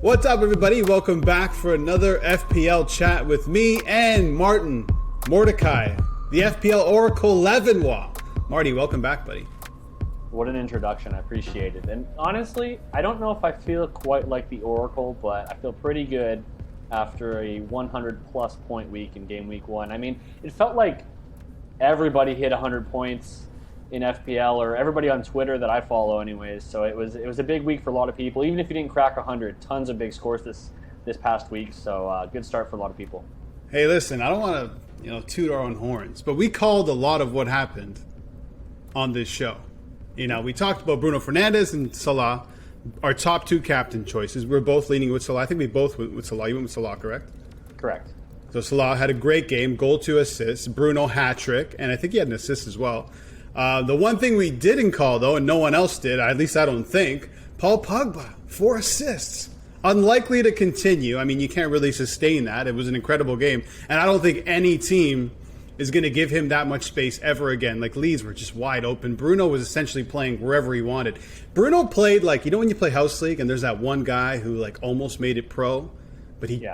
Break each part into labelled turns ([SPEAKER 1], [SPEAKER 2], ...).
[SPEAKER 1] What's up, everybody? Welcome back for another FPL chat with me and Martin Mordecai, the FPL Oracle Levionnois. Marty, welcome back, buddy.
[SPEAKER 2] What an introduction. I appreciate it. And honestly, I don't know if I feel quite like the Oracle, but I feel pretty good after a 100-plus point week in game week 1. I mean, it felt like everybody hit 100 points in FPL, or everybody on Twitter that I follow anyways. So it was a big week for a lot of people. Even if you didn't crack 100, tons of big scores this past week. So good start for a lot of people.
[SPEAKER 1] Hey, listen, I don't want to toot our own horns, but we called a lot of what happened on this show. We talked about Bruno Fernandes and Salah, our top two captain choices. We're both leaning with Salah. I think we both went with Salah. You went with Salah, correct?
[SPEAKER 2] Correct.
[SPEAKER 1] So Salah had a great game, goal, 2 assists. Bruno hat-trick, and I think he had an assist as well. The one thing we didn't call, though, and no one else did, at least I don't think, Paul Pogba, 4 assists. Unlikely to continue. I mean, you can't really sustain that. It was an incredible game. And I don't think any team is going to give him that much space ever again. Like, Leeds were just wide open. Bruno was essentially playing wherever he wanted. Bruno played like, when you play House League and there's that one guy who, almost made it pro, but he,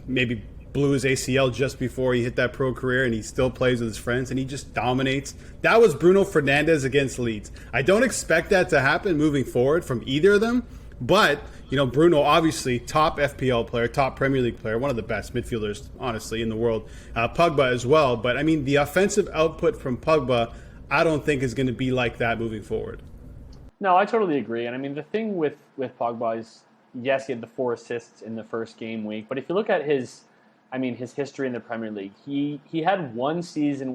[SPEAKER 1] maybe blew his ACL just before he hit that pro career, and he still plays with his friends, and he just dominates. That was Bruno Fernandes against Leeds. I don't expect that to happen moving forward from either of them, but, Bruno, obviously, top FPL player, top Premier League player, one of the best midfielders, honestly, in the world. Pogba as well, but, the offensive output from Pogba, I don't think is going to be like that moving forward.
[SPEAKER 2] No, I totally agree, and, the thing with Pogba is, yes, he had the 4 assists in the first game week, but if you look at his history in the Premier League, he had 2 seasons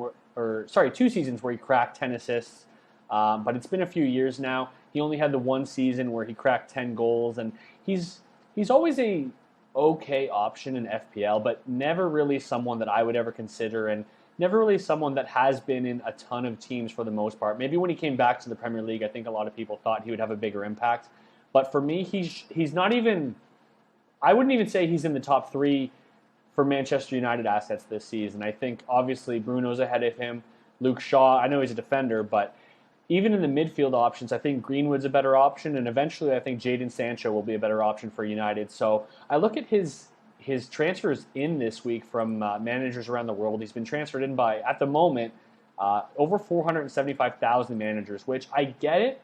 [SPEAKER 2] where he cracked 10 assists, but it's been a few years now. He only had the 1 season where he cracked 10 goals, and he's always a okay option in FPL, but never really someone that I would ever consider, and never really someone that has been in a ton of teams for the most part. Maybe when he came back to the Premier League, I think a lot of people thought he would have a bigger impact, but for me, he's not even, I wouldn't even say he's in the top 3 for Manchester United assets this season. I think obviously Bruno's ahead of him. Luke Shaw, I know he's a defender, but even in the midfield options, I think Greenwood's a better option, and eventually I think Jadon Sancho will be a better option for United. So I look at his transfers in this week from managers around the world. He's been transferred in by, at the moment, over 475,000 managers, which I get it,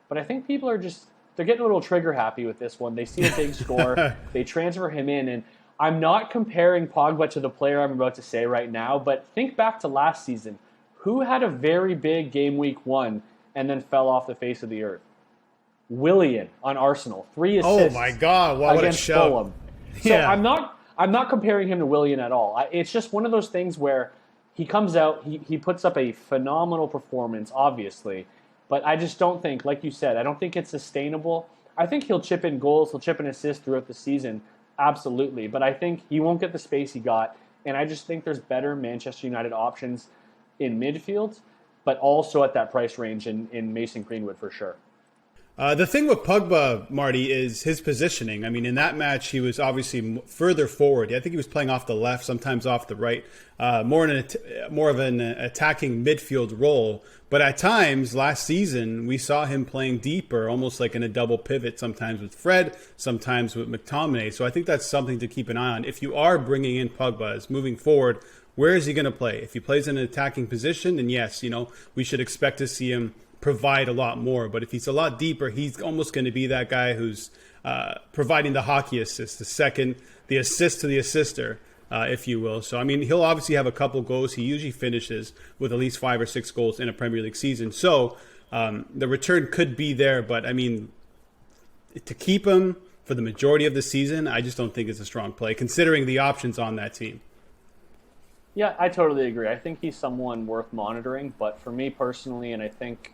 [SPEAKER 2] but I think people are they're getting a little trigger happy with this one. They see a big score, they transfer him in, and I'm not comparing Pogba to the player I'm about to say right now, but think back to last season. Who had a very big game week 1 and then fell off the face of the earth? Willian on Arsenal, 3 assists.
[SPEAKER 1] Oh my God! What a show!
[SPEAKER 2] Fulham. So yeah. I'm not comparing him to Willian at all. It's just one of those things where he comes out, he puts up a phenomenal performance, obviously, but I just don't think, like you said, I don't think it's sustainable. I think he'll chip in goals, he'll chip in assists throughout the season. Absolutely, but I think he won't get the space he got, and I just think there's better Manchester United options in midfield, but also at that price range in Mason Greenwood for sure.
[SPEAKER 1] The thing with Pogba, Marty, is his positioning. In that match, he was obviously further forward. I think he was playing off the left, sometimes off the right, more of an attacking midfield role. But at times, last season, we saw him playing deeper, almost like in a double pivot, sometimes with Fred, sometimes with McTominay. So I think that's something to keep an eye on. If you are bringing in Pogba as moving forward, where is he going to play? If he plays in an attacking position, then yes, we should expect to see him provide a lot more. But if he's a lot deeper, he's almost going to be that guy who's providing the hockey assist, the assist to the assister, if you will. So, he'll obviously have a couple goals. He usually finishes with at least 5 or 6 goals in a Premier League season. So the return could be there. But, to keep him for the majority of the season, I just don't think it's a strong play, considering the options on that team.
[SPEAKER 2] Yeah, I totally agree. I think he's someone worth monitoring. But for me personally, and I think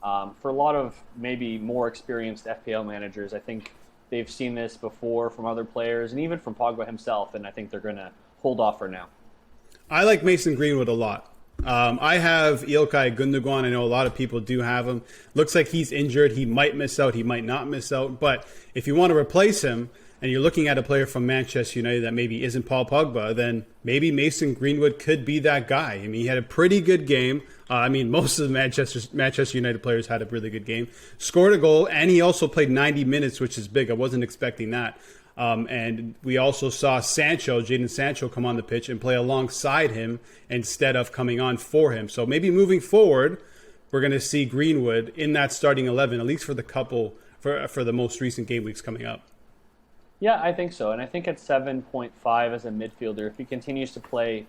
[SPEAKER 2] for a lot of maybe more experienced FPL managers, I think they've seen this before from other players and even from Pogba himself, and I think they're going to hold off for now.
[SPEAKER 1] I like Mason Greenwood a lot. I have Ilkay Gundogan. I know a lot of people do have him. Looks like he's injured. He might miss out. He might not miss out. But if you want to replace him, and you're looking at a player from Manchester United that maybe isn't Paul Pogba, then maybe Mason Greenwood could be that guy. He had a pretty good game. Most of the Manchester United players had a really good game. Scored a goal, and he also played 90 minutes, which is big. I wasn't expecting that. And we also saw Jadon Sancho, come on the pitch and play alongside him instead of coming on for him. So maybe moving forward, we're going to see Greenwood in that starting 11, at least for the most recent game weeks coming up.
[SPEAKER 2] Yeah, I think so. And I think at 7.5 as a midfielder, if he continues to play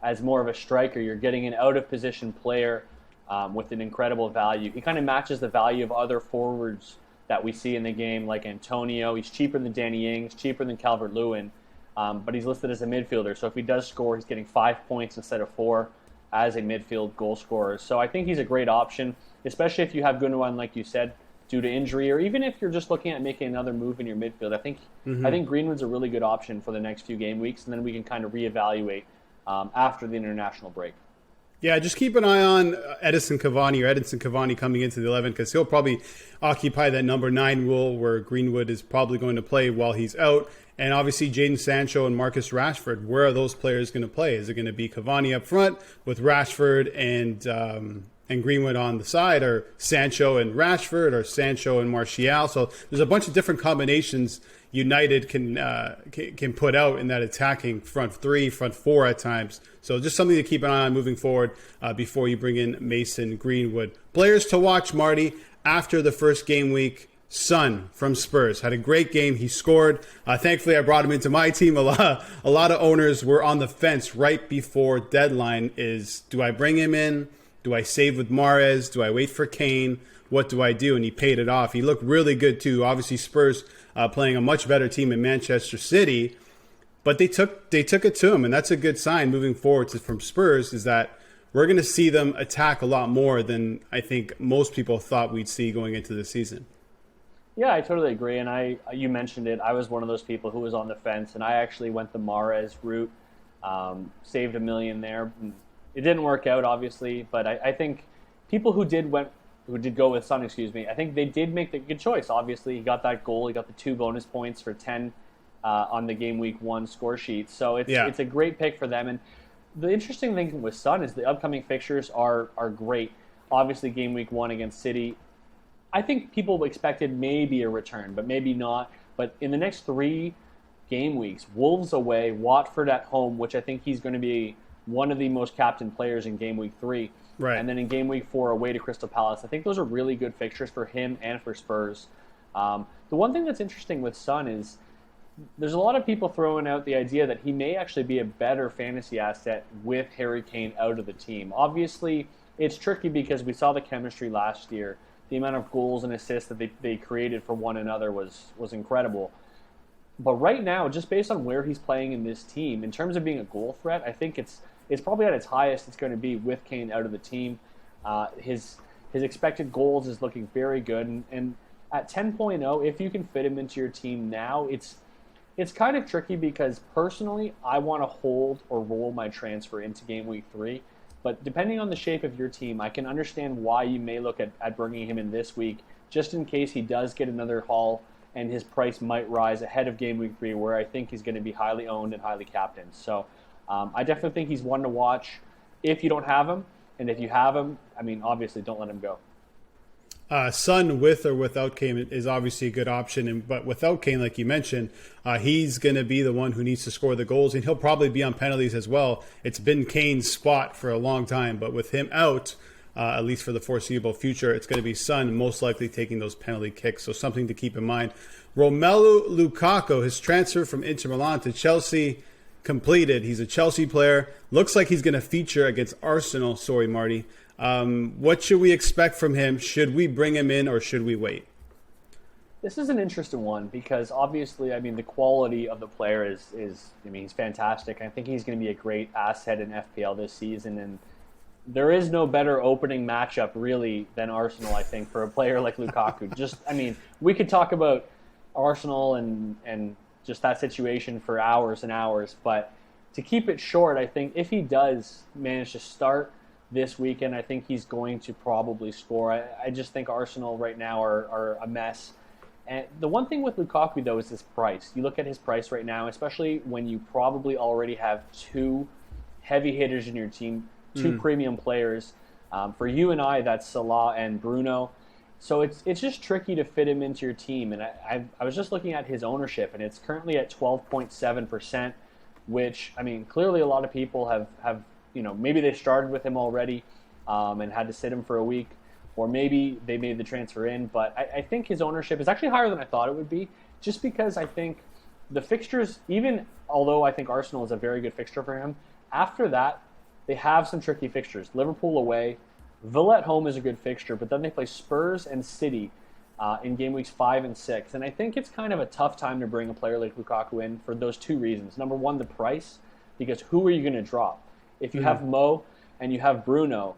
[SPEAKER 2] as more of a striker, you're getting an out-of-position player with an incredible value. He kind of matches the value of other forwards that we see in the game, like Antonio. He's cheaper than Danny Ings, cheaper than Calvert-Lewin, but he's listed as a midfielder. So if he does score, he's getting 5 points instead of 4 as a midfield goal scorer. So I think he's a great option, especially if you have Gundogan, like you said, due to injury, or even if you're just looking at making another move in your midfield. I think Greenwood's a really good option for the next few game weeks, and then we can kind of reevaluate after the international break.
[SPEAKER 1] Yeah, just keep an eye on Edinson Cavani coming into the 11, because he'll probably occupy that number 9 role where Greenwood is probably going to play while he's out. And obviously Jadon Sancho and Marcus Rashford, where are those players going to play? Is it going to be Cavani up front with Rashford and Greenwood on the side, or Sancho and Rashford, or Sancho and Martial? So there's a bunch of different combinations United can put out in that attacking front 3, front 4 at times. So just something to keep an eye on moving forward before you bring in Mason Greenwood. Players to watch, Marty, after the first game week. Son from Spurs had a great game. He scored. Thankfully, I brought him into my team. A lot of owners were on the fence right before deadline. Do I bring him in? Do I save with Mahrez? Do I wait for Kane? What do I do? And he paid it off. He looked really good too. Obviously, Spurs playing a much better team in Manchester City, but they took it to him, and that's a good sign moving forward from Spurs, is that we're going to see them attack a lot more than I think most people thought we'd see going into the season.
[SPEAKER 2] Yeah, I totally agree. And you mentioned it. I was one of those people who was on the fence, and I actually went the Mahrez route, saved $1 million there. It didn't work out, obviously, but I think people who did go with Son, I think they did make the good choice. Obviously, he got that goal. He got the 2 bonus points for 10 on the game week 1 score sheet. So it's a great pick for them. And the interesting thing with Son is the upcoming fixtures are great. Obviously, game week 1 against City, I think people expected maybe a return, but maybe not. But in the next 3 game weeks, Wolves away, Watford at home, which I think he's going to be one of the most captain players in game week 3.
[SPEAKER 1] Right.
[SPEAKER 2] And then in game week 4, away to Crystal Palace. I think those are really good fixtures for him and for Spurs. The one thing that's interesting with Son is there's a lot of people throwing out the idea that he may actually be a better fantasy asset with Harry Kane out of the team. Obviously, it's tricky because we saw the chemistry last year. The amount of goals and assists that they created for one another was incredible. But right now, just based on where he's playing in this team, in terms of being a goal threat, I think it's probably at its highest it's going to be with Kane out of the team. His expected goals is looking very good. And at 10.0, if you can fit him into your team now, it's kind of tricky because personally, I want to hold or roll my transfer into game week 3. But depending on the shape of your team, I can understand why you may look at bringing him in this week, just in case he does get another haul and his price might rise ahead of game week 3, where I think he's going to be highly owned and highly captained. So I definitely think he's one to watch if you don't have him. And if you have him, obviously don't let him go.
[SPEAKER 1] Son with or without Kane is obviously a good option, but without Kane, like you mentioned, he's going to be the one who needs to score the goals, and he'll probably be on penalties as well. It's been Kane's spot for a long time, but with him out, at least for the foreseeable future, it's going to be Son most likely taking those penalty kicks, so something to keep in mind. Romelu Lukaku, his transfer from Inter Milan to Chelsea completed. He's a Chelsea player. Looks like he's going to feature against Arsenal. Sorry, Marty. What should we expect from him? Should we bring him in or should we wait?
[SPEAKER 2] This is an interesting one because obviously, the quality of the player is he's fantastic. I think he's going to be a great asset in FPL this season, and there is no better opening matchup really than Arsenal, I think, for a player like Lukaku. We could talk about Arsenal and just that situation for hours and hours, but to keep it short, I think if he does manage to start this weekend, I think he's going to probably score. I just think Arsenal right now are a mess. And the one thing with Lukaku, though, is his price. You look at his price right now, especially when you probably already have 2 heavy hitters in your team, 2 premium players. For you and I, that's Salah and Bruno. So it's just tricky to fit him into your team. And I was just looking at his ownership, and it's currently at 12.7%, which, I mean, clearly a lot of people have maybe they started with him already and had to sit him for a week, or maybe they made the transfer in. But I think his ownership is actually higher than I thought it would be, just because I think the fixtures, even although I think Arsenal is a very good fixture for him, after that, they have some tricky fixtures. Liverpool away, Villa at home is a good fixture, but then they play Spurs and City in game weeks 5 and 6. And I think it's kind of a tough time to bring a player like Lukaku in for those two reasons. Number one, the price, because who are you going to drop? If you have Mo and you have Bruno,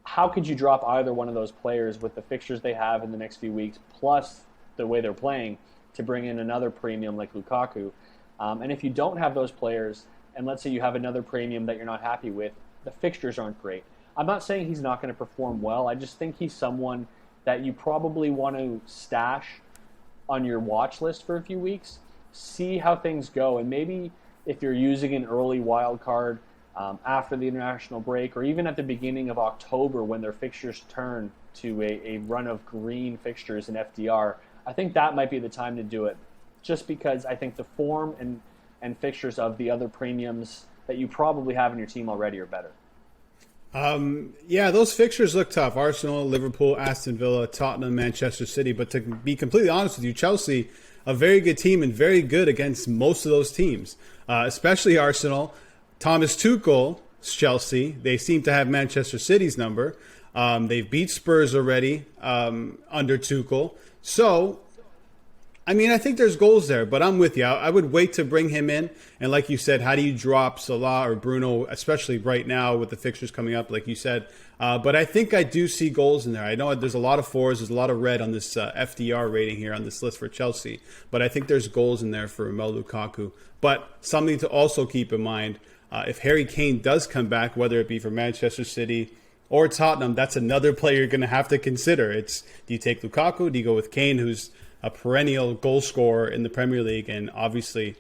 [SPEAKER 2] how could you drop either one of those players with the fixtures they have in the next few weeks, plus the way they're playing, to bring in another premium like Lukaku? And if you don't have those players, and let's say you have another premium that you're not happy with, the fixtures aren't great. I'm not saying he's not going to perform well. I just think he's someone that you probably want to stash on your watch list for a few weeks, see how things go, and maybe if you're using an early wild card after the international break, or even at the beginning of October when their fixtures turn to a run of green fixtures in FDR, I think that might be the time to do it, just because I think the form and fixtures of the other premiums that you probably have in your team already are better.
[SPEAKER 1] Yeah, those fixtures look tough. Arsenal, Liverpool, Aston Villa, Tottenham, Manchester City. But to be completely honest with you, Chelsea, a very good team and very good against most of those teams, especially Arsenal. Thomas Tuchel's Chelsea, they seem to have Manchester City's number. They've beat Spurs already under Tuchel. So, I mean, I think there's goals there, but I'm with you. I would wait to bring him in. And like you said, how do you drop Salah or Bruno, especially right now with the fixtures coming up, like you said. But I think I do see goals in there. I know there's a lot of fours, there's a lot of red on this FDR rating here on this list for Chelsea. But I think there's goals in there for Romelu Lukaku. But something to also keep in mind, if Harry Kane does come back, whether it be for Manchester City or Tottenham, that's another player you're going to have to consider. Do you take Lukaku? Do you go with Kane, who's a perennial goal scorer in the Premier League and obviously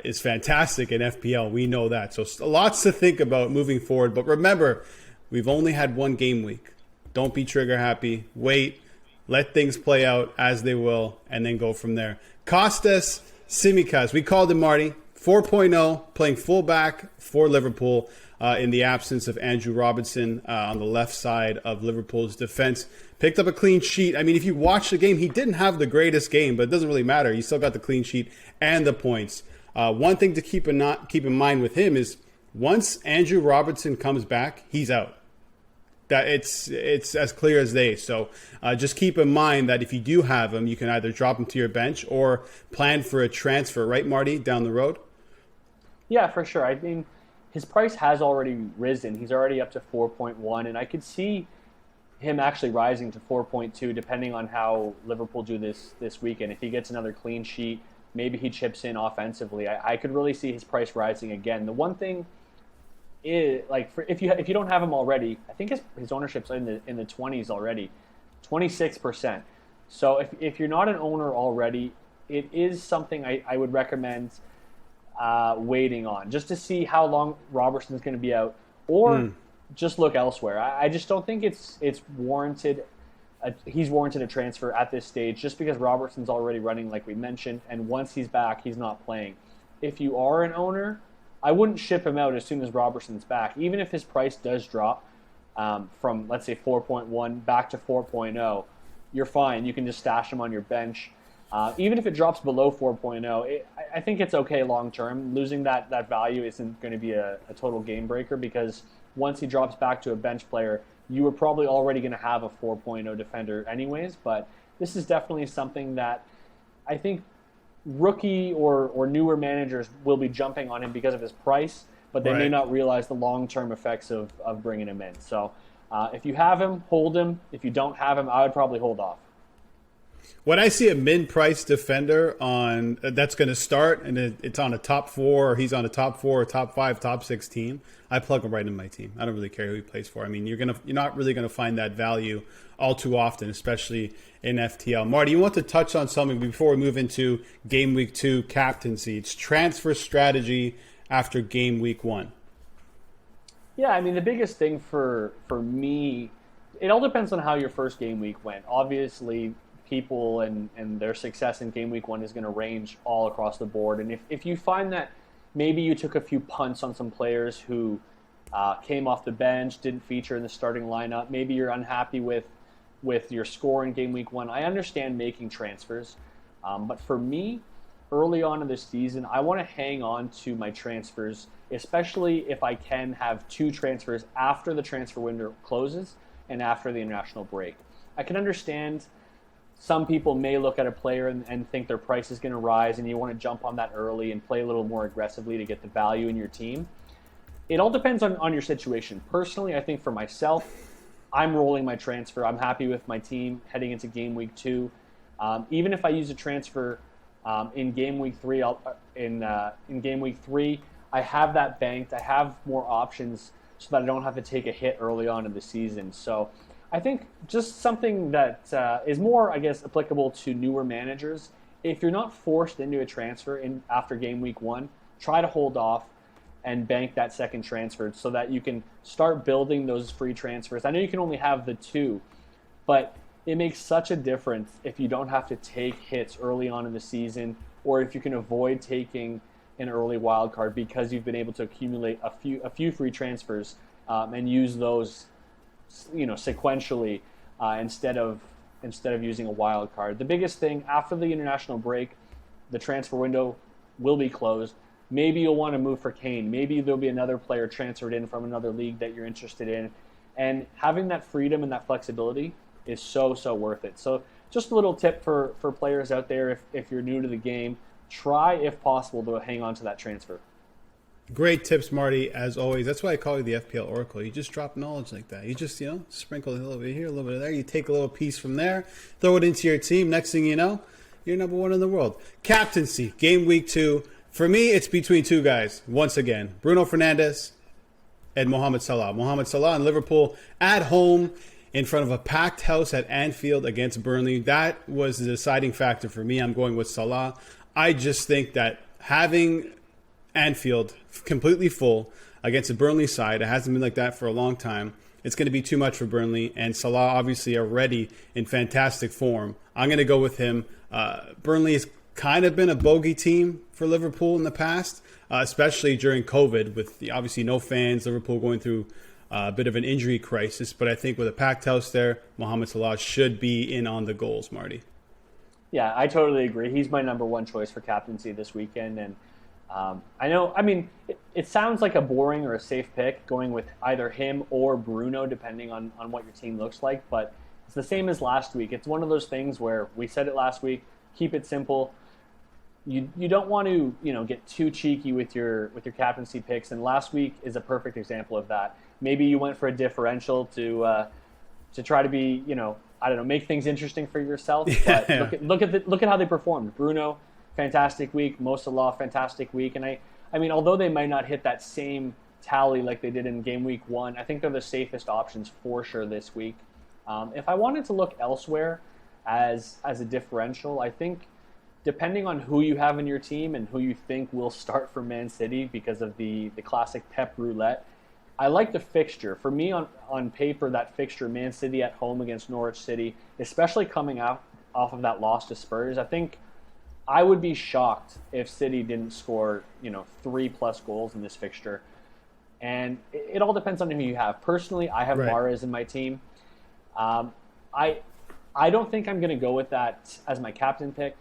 [SPEAKER 1] is fantastic in FPL? We know that. So lots to think about moving forward. But remember, we've only had one game week. Don't be trigger happy. Wait. Let things play out as they will and then go from there. Kostas Tsimikas. We called him Marty. 4.0, playing fullback for Liverpool in the absence of Andrew Robertson on the left side of Liverpool's defense. Picked up a clean sheet. I mean, if you watch the game, he didn't have the greatest game, but it doesn't really matter. He still got the clean sheet and the points. One thing to keep in mind with him is once Andrew Robertson comes back, he's out. That it's as clear as day. So just keep in mind that if you do have him, you can either drop him to your bench or plan for a transfer, right, Marty, down the road?
[SPEAKER 2] Yeah, for sure. I mean, his price has already risen. He's already up to 4.1, and I could see him actually rising to 4.2 depending on how Liverpool do this weekend. If he gets another clean sheet, maybe he chips in offensively. I could really see his price rising again. The one thing is, like, if you don't have him already, I think his ownership's in the 20s already, 26%. So if you're not an owner already, it is something I would recommend waiting on, just to see how long Robertson's going to be out, or just look elsewhere. I just don't think it's warranted. He's warranted a transfer at this stage, just because Robertson's already running, like we mentioned, and once he's back, he's not playing. If you are an owner, I wouldn't ship him out as soon as Robertson's back, even if his price does drop from, let's say, 4.1 back to 4.0. You're fine. You can just stash him on your bench. Even if it drops below 4.0, I think it's okay long term. Losing that value isn't going to be a total game breaker, because once he drops back to a bench player, you were probably already going to have a 4.0 defender anyways. But this is definitely something that I think rookie or newer managers will be jumping on him because of his price, but they may not realize the long-term effects of bringing him in. So if you have him, hold him. If you don't have him, I would probably hold off.
[SPEAKER 1] When I see a mid-price defender on that's going to start and it's on a top 4, or he's on a top 4 or top 5, top 6 team, I plug him right in my team. I don't really care who he plays for. I mean, you're not really going to find that value all too often, especially in FTL. Marty, you want to touch on something before we move into Game Week 2 captaincy. It's transfer strategy after Game Week 1.
[SPEAKER 2] Yeah, I mean, the biggest thing for me it all depends on how your first game week went. Obviously, people and their success in game week 1 is going to range all across the board. And if you find that maybe you took a few punts on some players who came off the bench, didn't feature in the starting lineup, maybe you're unhappy with your score in game week 1, I understand making transfers. But for me, early on in the season, I want to hang on to my transfers, especially if I can have 2 transfers after the transfer window closes and after the international break. I can understand some people may look at a player and think their price is going to rise, and you want to jump on that early and play a little more aggressively to get the value in your team. It all depends on your situation. Personally, I think for myself, I'm rolling my transfer. I'm happy with my team heading into game week 2. Even if I use a transfer in game week 3, in game week 3, I have that banked. I have more options so that I don't have to take a hit early on in the season. So I think just something that is more, I guess, applicable to newer managers. If you're not forced into a transfer after game week 1, try to hold off and bank that second transfer so that you can start building those free transfers. I know you can only have the 2, but it makes such a difference if you don't have to take hits early on in the season, or if you can avoid taking an early wild card because you've been able to accumulate a few free transfers and use those, sequentially instead of using a wild card. The biggest thing after the international break, the transfer window will be closed. Maybe you'll want to move for Kane. Maybe there'll be another player transferred in from another league that you're interested in. And having that freedom and that flexibility is so worth it. So just a little tip for players out there, if you're new to the game, try, if possible, to hang on to that transfer.
[SPEAKER 1] Great tips, Marty, as always. That's why I call you the FPL Oracle. You just drop knowledge like that. You just, sprinkle a little bit here, a little bit there. You take a little piece from there, throw it into your team. Next thing you know, you're number 1 in the world. Captaincy, game week 2. For me, it's between 2 guys, once again. Bruno Fernandes and Mohamed Salah. Mohamed Salah and Liverpool at home in front of a packed house at Anfield against Burnley. That was the deciding factor for me. I'm going with Salah. I just think that having Anfield completely full against a Burnley side, it hasn't been like that for a long time, it's going to be too much for Burnley. And Salah obviously already in fantastic form. I'm going to go with him. Burnley has kind of been a bogey team for Liverpool in the past, especially during COVID with obviously no fans, Liverpool going through a bit of an injury crisis. But I think with a packed house there, Mohamed Salah should be in on the goals, Marty.
[SPEAKER 2] Yeah, I totally agree. He's my number 1 choice for captaincy this weekend. And it sounds like a boring or a safe pick going with either him or Bruno, depending on what your team looks like. But it's the same as last week. It's one of those things where we said it last week, keep it simple. You don't want to get too cheeky with your captaincy picks. And last week is a perfect example of that. Maybe you went for a differential to try to be, make things interesting for yourself. But yeah. Look at how they performed. Bruno, fantastic week. Mo Salah, fantastic week. And I mean, although they might not hit that same tally like they did in game week 1, I think they're the safest options for sure this week. If I wanted to look elsewhere as a differential, I think depending on who you have in your team and who you think will start for Man City because of the classic Pep roulette, I like the fixture. For me, on paper, that fixture, Man City at home against Norwich City, especially coming off of that loss to Spurs, I think I would be shocked if City didn't score 3+ goals in this fixture. And it all depends on who you have. Personally, I have Mahrez in my team. I don't think I'm going to go with that as my captain pick.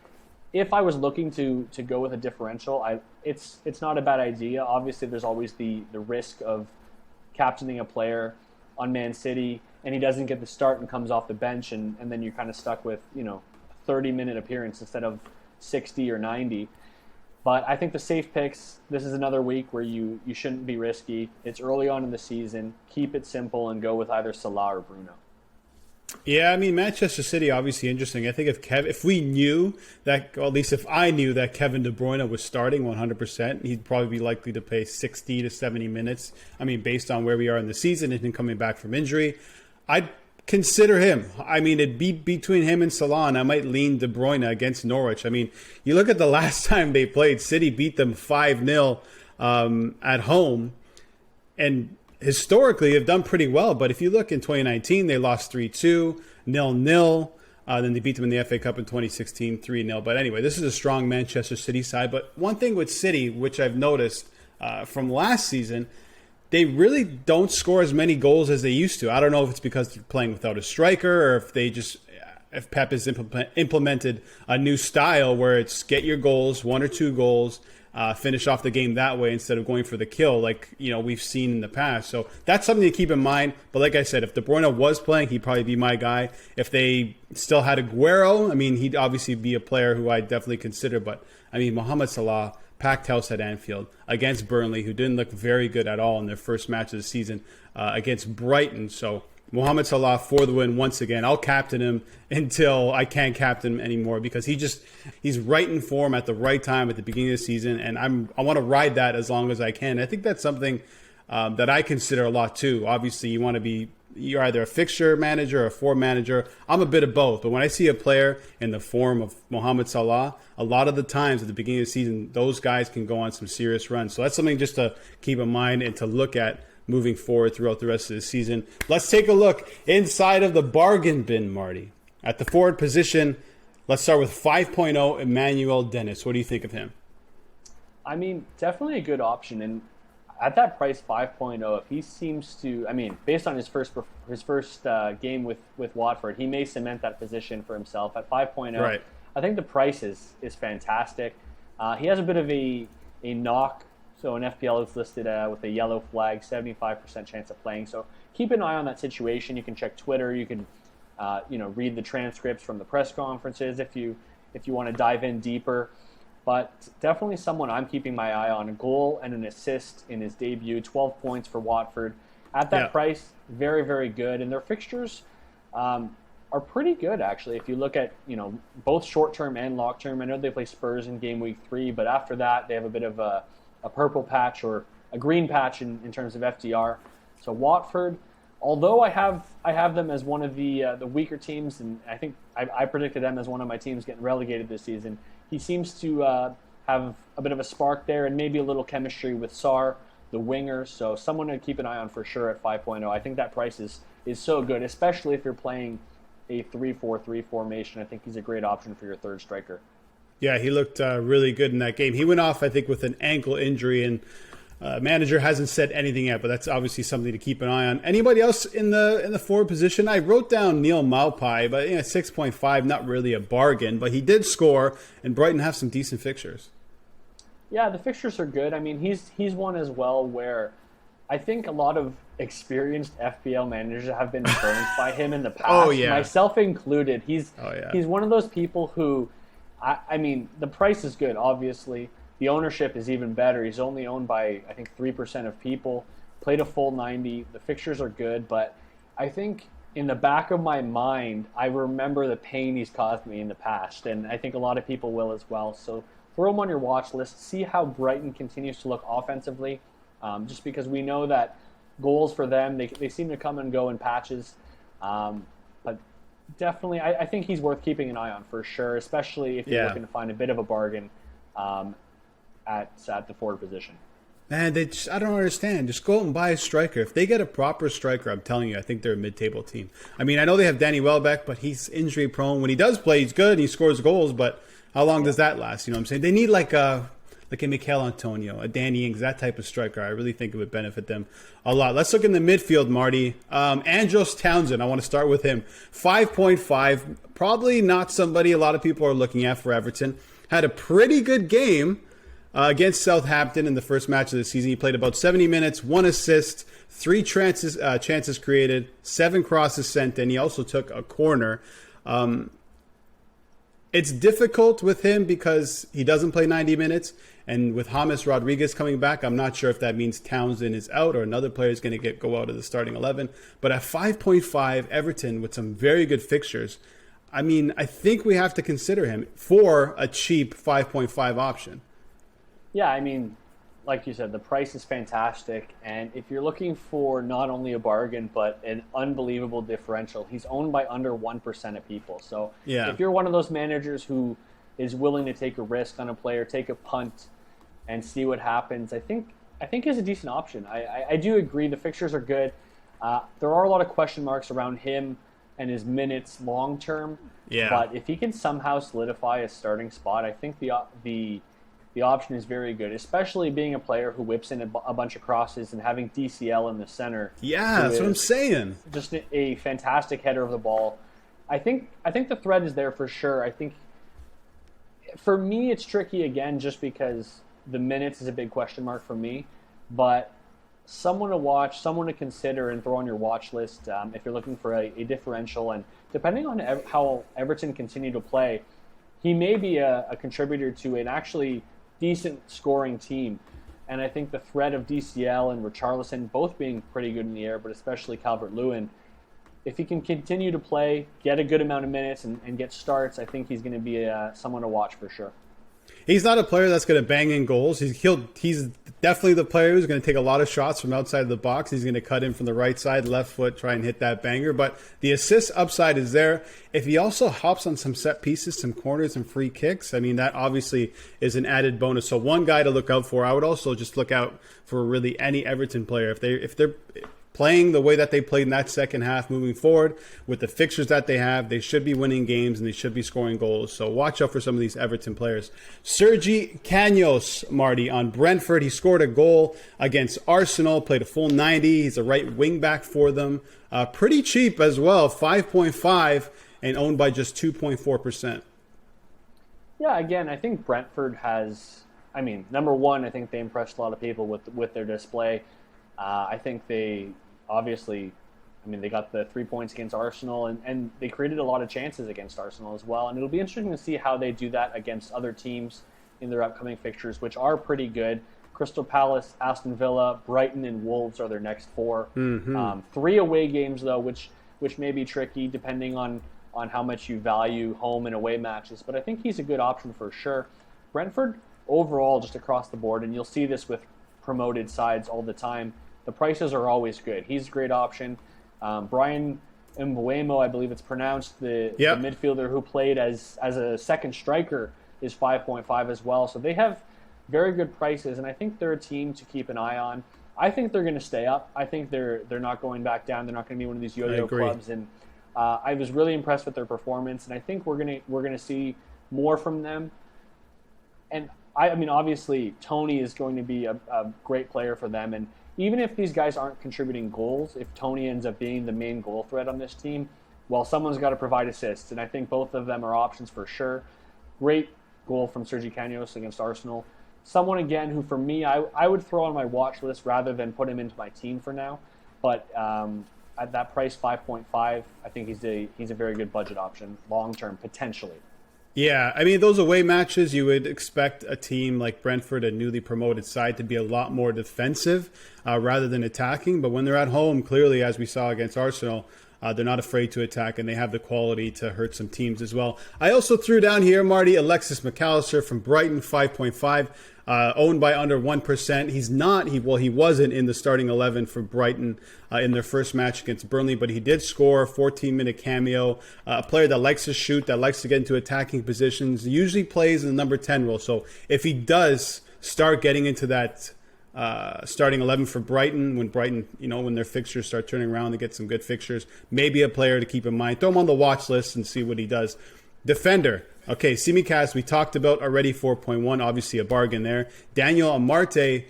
[SPEAKER 2] If I was looking to go with a differential, it's not a bad idea. Obviously, there's always the risk of captaining a player on Man City and he doesn't get the start and comes off the bench, and then you're kind of stuck with 30-minute appearance instead of 60 or 90. But I think the safe picks, this is another week where you shouldn't be risky. It's early on in the season. Keep it simple and go with either Salah or Bruno. Yeah,
[SPEAKER 1] I mean, Manchester City, obviously interesting. I think if we knew that, or at least if I knew that Kevin De Bruyne was starting 100%, he'd probably be likely to play 60 to 70 minutes. I mean, based on where we are in the season and him coming back from injury, I'd consider him. I mean, it'd be between him and Salah, and I might lean De Bruyne against Norwich. I mean, you look at the last time they played, City beat them 5-0 at home, and historically have done pretty well. But if you look in 2019, they lost 3-2, 0-0. Then they beat them in the FA Cup in 2016, 3-0. But anyway, this is a strong Manchester City side. But one thing with City, which I've noticed from last season, they really don't score as many goals as they used to. I don't know if it's because they're playing without a striker, or if Pep has implemented a new style where it's get your goals, 1 or 2 goals, finish off the game that way instead of going for the kill like we've seen in the past. So that's something to keep in mind. But like I said, if De Bruyne was playing, he'd probably be my guy. If they still had Aguero, I mean, he'd obviously be a player who I'd definitely consider. But I mean, Mohamed Salah, packed house at Anfield against Burnley, who didn't look very good at all in their first match of the season, against Brighton. So Mohamed Salah for the win once again. I'll captain him until I can't captain him anymore, because he's right in form at the right time at the beginning of the season, and I want to ride that as long as I can. I think that's something that I consider a lot too. Obviously, you're either a fixture manager or a form manager. I'm a bit of both, but when I see a player in the form of Mohamed Salah, a lot of the times at the beginning of the season, those guys can go on some serious runs. So that's something just to keep in mind and to look at moving forward throughout the rest of the season. Let's take a look inside of the bargain bin, Marty. At the forward position, let's start with 5.0 Emmanuel Dennis. What do you think of him?
[SPEAKER 2] I mean, definitely a good option. And at that price, 5.0, if he seems to, I mean, based on his first game with Watford, he may cement that position for himself at 5.0.
[SPEAKER 1] Right.
[SPEAKER 2] I think the price is fantastic. He has a bit of a knock. So in FPL, it's listed with a yellow flag, 75% chance of playing. So keep an eye on that situation. You can check Twitter. You can, read the transcripts from the press conferences if you want to dive in deeper. But definitely someone I'm keeping my eye on. A goal and an assist in his debut, 12 points for Watford. At that price, very, very good. And their fixtures are pretty good, actually. If you look at, both short-term and long-term. I know they play Spurs in game week 3, but after that, they have a bit of a purple patch or a green patch in terms of FDR. So Watford, although I have them as one of the weaker teams, and I think I predicted them as one of my teams getting relegated this season, he seems to have a bit of a spark there and maybe a little chemistry with Sarr, the winger. So someone to keep an eye on for sure at 5.0. I think that price is so good, especially if you're playing a 3-4-3 formation. I think he's a great option for your third striker.
[SPEAKER 1] Yeah, he looked really good in that game. He went off, I think, with an ankle injury, and manager hasn't said anything yet, but that's obviously something to keep an eye on. Anybody else in the forward position? I wrote down Neil Maupay, but 6.5, not really a bargain, but he did score, and Brighton have some decent fixtures.
[SPEAKER 2] Yeah, the fixtures are good. I mean, he's one as well where I think a lot of experienced FPL managers have been burned by him in the past.
[SPEAKER 1] Oh, yeah.
[SPEAKER 2] Myself included. He's one of those people who, I mean, the price is good, obviously. The ownership is even better. He's only owned by, I think, 3% of people. Played a full 90. The fixtures are good, but I think in the back of my mind, I remember the pain he's caused me in the past, and I think a lot of people will as well. So throw him on your watch list. See how Brighton continues to look offensively, just because we know that goals for them, they seem to come and go in patches. But definitely, I think he's worth keeping an eye on for sure, especially if you're looking to find a bit of a bargain at the forward position.
[SPEAKER 1] Man, I don't understand. Just go out and buy a striker. If they get a proper striker, I'm telling you, I think they're a mid-table team. I mean, I know they have Danny Welbeck, but he's injury-prone. When he does play, he's good and he scores goals, but how long does that last? You know what I'm saying? They need like a Mikel Antonio, a Danny Ings, that type of striker. I really think it would benefit them a lot. Let's look in the midfield, Marty. Andros Townsend, I want to start with him. 5.5, probably not somebody a lot of people are looking at for Everton. Had a pretty good game against Southampton in the first match of the season. He played about 70 minutes, 1 assist, 3 chances created, 7 crosses sent in. He also took a corner. It's difficult with him because he doesn't play 90 minutes. And with James Rodriguez coming back, I'm not sure if that means Townsend is out or another player is going to go out of the starting 11. But at 5.5, Everton with some very good fixtures, I mean, I think we have to consider him for a cheap 5.5 option.
[SPEAKER 2] Yeah, I mean, like you said, the price is fantastic. And if you're looking for not only a bargain, but an unbelievable differential, he's owned by under 1% of people. So if you're one of those managers who is willing to take a risk on a player, take a punt, and see what happens, I think I think he's a decent option. I do agree the fixtures are good. There are a lot of question marks around him and his minutes long term.
[SPEAKER 1] Yeah.
[SPEAKER 2] But if he can somehow solidify a starting spot, I think the option is very good, especially being a player who whips in a bunch of crosses and having DCL in the center.
[SPEAKER 1] Yeah, that's what I'm saying.
[SPEAKER 2] Just a fantastic header of the ball. I think the threat is there for sure. I think for me it's tricky again just because the minutes is a big question mark for me. But someone to watch, someone to consider and throw on your watch list if you're looking for a differential. And depending on how Everton continue to play, he may be a contributor to an actually decent scoring team. And I think the threat of DCL and Richarlison both being pretty good in the air, but especially Calvert-Lewin, if he can continue to play, get a good amount of minutes, and get starts, I think he's going to be someone to watch for sure.
[SPEAKER 1] He's not a player that's going to bang in goals. He's definitely the player who's going to take a lot of shots from outside the box. He's going to cut in from the right side, left foot, try and hit that banger. But the assist upside is there. If he also hops on some set pieces, some corners and free kicks, I mean, that obviously is an added bonus. So one guy to look out for. I would also just look out for really any Everton player. If they're playing the way that they played in that second half moving forward with the fixtures that they have, they should be winning games and they should be scoring goals. So watch out for some of these Everton players. Sergi Canos, Marty, on Brentford. He scored a goal against Arsenal, played a full 90. He's a right wing back for them. Pretty cheap as well, 5.5 and owned by just 2.4%.
[SPEAKER 2] Yeah, again, I think Brentford has, number one, I think they impressed a lot of people with their display. I think they obviously, they got the 3 points against Arsenal and they created a lot of chances against Arsenal as well. And it'll be interesting to see how they do that against other teams in their upcoming fixtures, which are pretty good. Crystal Palace, Aston Villa, Brighton, and Wolves are their next four. Mm-hmm. 3 away games, though, which may be tricky depending on how much you value home and away matches. But I think he's a good option for sure. Brentford, overall, just across the board, and you'll see this with promoted sides all the time, the prices are always good. He's a great option. Brian Mbeumo, I believe it's pronounced, the midfielder who played as a second striker, is 5.5 as well. So they have very good prices, and I think they're a team to keep an eye on. I think they're going to stay up. I think they're not going back down. They're not going to be one of these yo-yo clubs. And I was really impressed with their performance, and I think we're gonna see more from them. And obviously, Tony is going to be a great player for them. And even if these guys aren't contributing goals, if Tony ends up being the main goal threat on this team, well, someone's got to provide assists. And I think both of them are options for sure. Great goal from Sergi Canos against Arsenal. Someone, again, who for me, I would throw on my watch list rather than put him into my team for now. But at that price, 5.5, I think he's a very good budget option, long-term, potentially.
[SPEAKER 1] Yeah, those away matches, you would expect a team like Brentford, a newly promoted side, to be a lot more defensive rather than attacking. But when they're at home, clearly, as we saw against Arsenal, they're not afraid to attack, and they have the quality to hurt some teams as well. I also threw down here, Marty, Alexis McAllister from Brighton, 5.5, owned by under 1%. He wasn't in the starting 11 for Brighton in their first match against Burnley, but he did score a 14-minute cameo. A player that likes to shoot, that likes to get into attacking positions, usually plays in the number 10 role. So if he does start getting into that starting 11 for Brighton, when their fixtures start turning around, they get some good fixtures, maybe a player to keep in mind. Throw him on the watch list and see what he does. Defender. Okay, Tsimikas, we talked about already, 4.1, obviously a bargain there. Daniel Amarte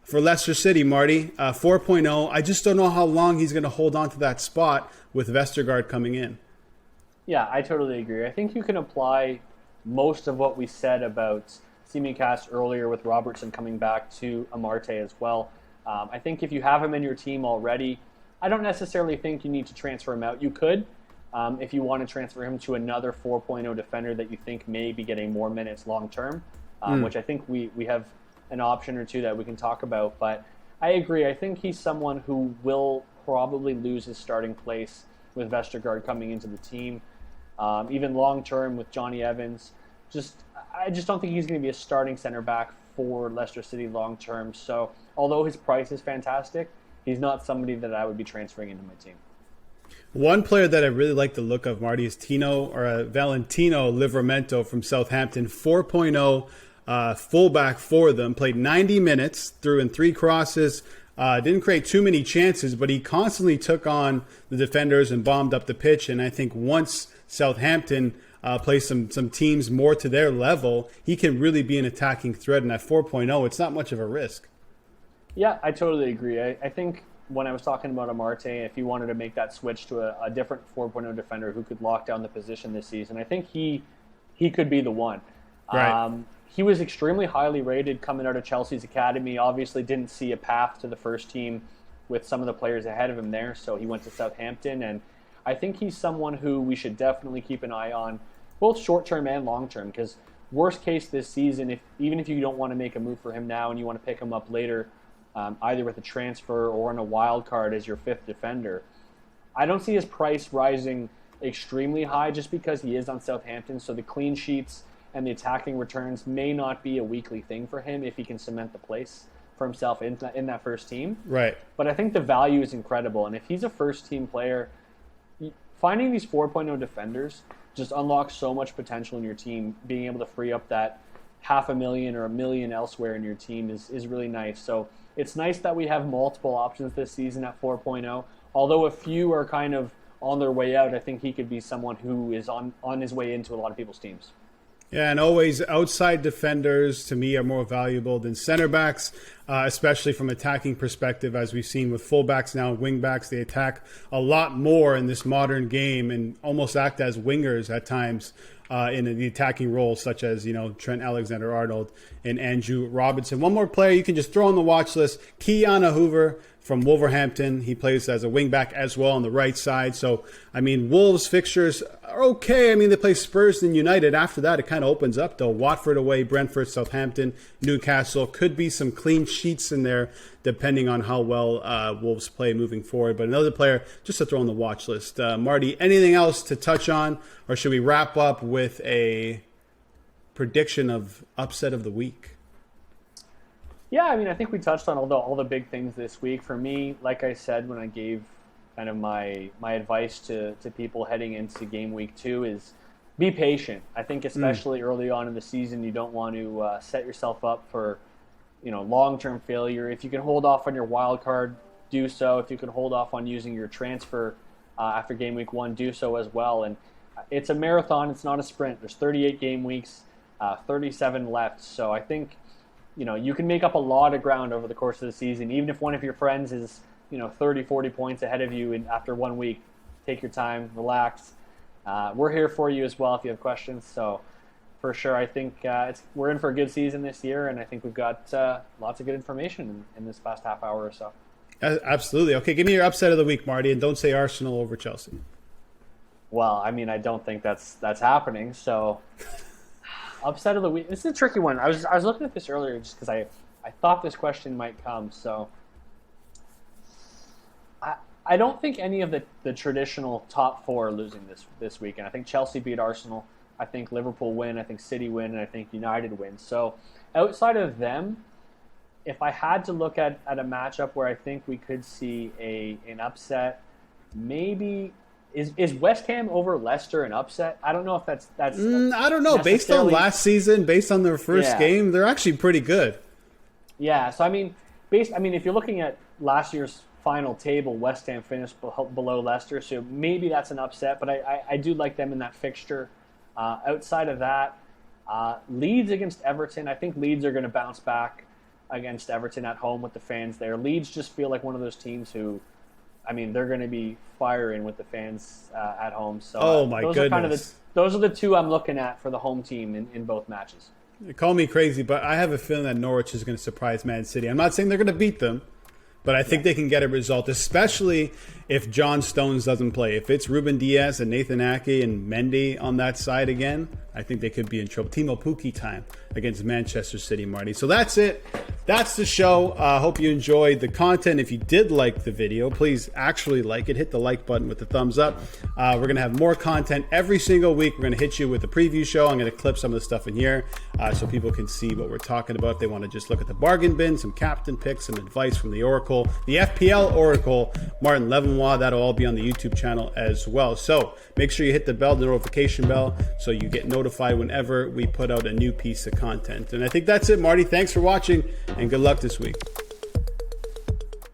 [SPEAKER 1] for Leicester City, Marty, 4.0. I just don't know how long he's going to hold on to that spot with Vestergaard coming in.
[SPEAKER 2] Yeah, I totally agree. I think you can apply most of what we said about Tsimikas earlier with Robertson coming back to Amarte as well. I think if you have him in your team already, I don't necessarily think you need to transfer him out. You could. If you want to transfer him to another 4.0 defender that you think may be getting more minutes long-term, which I think we have an option or two that we can talk about. But I agree. I think he's someone who will probably lose his starting place with Vestergaard coming into the team. Even long-term with Johnny Evans. I just don't think he's going to be a starting center back for Leicester City long-term. So although his price is fantastic, he's not somebody that I would be transferring into my team.
[SPEAKER 1] One player that I really like the look of, Marty, is Valentino Livramento from Southampton, 4.0, fullback for them, played 90 minutes, threw in 3 crosses, didn't create too many chances, but he constantly took on the defenders and bombed up the pitch. And I think once Southampton plays some teams more to their level, he can really be an attacking threat. And at 4.0, it's not much of a risk.
[SPEAKER 2] Yeah, I totally agree. I think when I was talking about Amarte, if he wanted to make that switch to a different 4.0 defender who could lock down the position this season, I think he could be the one.
[SPEAKER 1] Right.
[SPEAKER 2] He was extremely highly rated coming out of Chelsea's academy. Obviously didn't see a path to the first team with some of the players ahead of him there, so he went to Southampton. And I think he's someone who we should definitely keep an eye on, both short-term and long-term, because worst case this season, even if you don't want to make a move for him now and you want to pick him up later, either with a transfer or on a wild card as your 5th defender, I don't see his price rising extremely high just because he is on Southampton. So the clean sheets and the attacking returns may not be a weekly thing for him if he can cement the place for himself in that first team.
[SPEAKER 1] Right.
[SPEAKER 2] But I think the value is incredible. And if he's a first-team player, finding these 4.0 defenders just unlocks so much potential in your team. Being able to free up that $500,000 or $1 million elsewhere in your team is really nice. So it's nice that we have multiple options this season at 4.0. Although a few are kind of on their way out, I think he could be someone who is on his way into a lot of people's teams.
[SPEAKER 1] Yeah, and always outside defenders, to me, are more valuable than center backs, especially from attacking perspective, as we've seen with fullbacks now and wingbacks. They attack a lot more in this modern game and almost act as wingers at times in the attacking roles, such as, Trent Alexander-Arnold and Andrew Robinson. One more player you can just throw on the watch list, Kiana Hoover from Wolverhampton. He plays as a wingback as well on the right side. So, Wolves fixtures are okay. They play Spurs and United. After that, it kind of opens up, though. Watford away, Brentford, Southampton, Newcastle. Could be some clean sheets in there, depending on how well Wolves play moving forward. But another player just to throw on the watch list. Marty, anything else to touch on? Or should we wrap up with a prediction of upset of the week?
[SPEAKER 2] Yeah, I think we touched on all the big things this week. For me, like I said, when I gave kind of my advice to people heading into game week 2 is be patient. I think especially early on in the season, you don't want to set yourself up for long-term failure. If you can hold off on your wild card, do so. If you can hold off on using your transfer after game week 1, do so as well. And it's a marathon. It's not a sprint. There's 38 game weeks, 37 left. So I think you can make up a lot of ground over the course of the season. Even if one of your friends is 30, 40 points ahead of you after 1 week, take your time, relax. We're here for you as well if you have questions. So for sure, I think we're in for a good season this year, and I think we've got lots of good information in this past half hour or so.
[SPEAKER 1] Absolutely. Okay, give me your upset of the week, Marty, and don't say Arsenal over Chelsea.
[SPEAKER 2] Well, I don't think that's happening. So upset of the week. This is a tricky one. I was looking at this earlier just because I thought this question might come. So I don't think any of the traditional top 4 are losing this weekend. I think Chelsea beat Arsenal. I think Liverpool win. I think City win. And I think United win. So outside of them, if I had to look at a matchup where I think we could see an upset, maybe is West Ham over Leicester an upset? I don't know if that's
[SPEAKER 1] I don't know. Based on last season, based on their first game, they're actually pretty good.
[SPEAKER 2] Yeah. So if you're looking at last year's final table, West Ham finished below Leicester, so maybe that's an upset. But I do like them in that fixture. Outside of that, Leeds against Everton. I think Leeds are going to bounce back against Everton at home with the fans there. Leeds just feel like one of those teams who, they're going to be firing with the fans at home. So those are the 2 I'm looking at for the home team in both matches.
[SPEAKER 1] Call me crazy, but I have a feeling that Norwich is going to surprise Man City. I'm not saying they're going to beat them, but I think they can get a result, especially if John Stones doesn't play. If it's Ruben Diaz and Nathan Ake and Mendy on that side again, I think they could be in trouble. Timo Pukki time against Manchester City, Marty. So that's it. That's the show. Hope you enjoyed the content. If you did like the video, please actually like it. Hit the like button with the thumbs up. We're going to have more content every single week. We're going to hit you with a preview show. I'm going to clip some of the stuff in here. so people can see what we're talking about. If they want to just look at the bargain bin, some captain picks, some advice from the Oracle, the FPL Oracle, Martin Levionnois, that'll all be on the YouTube channel as well. So make sure you hit the bell, the notification bell, so you get notified whenever we put out a new piece of content. And I think that's it, Marty. Thanks for watching, and good luck this week.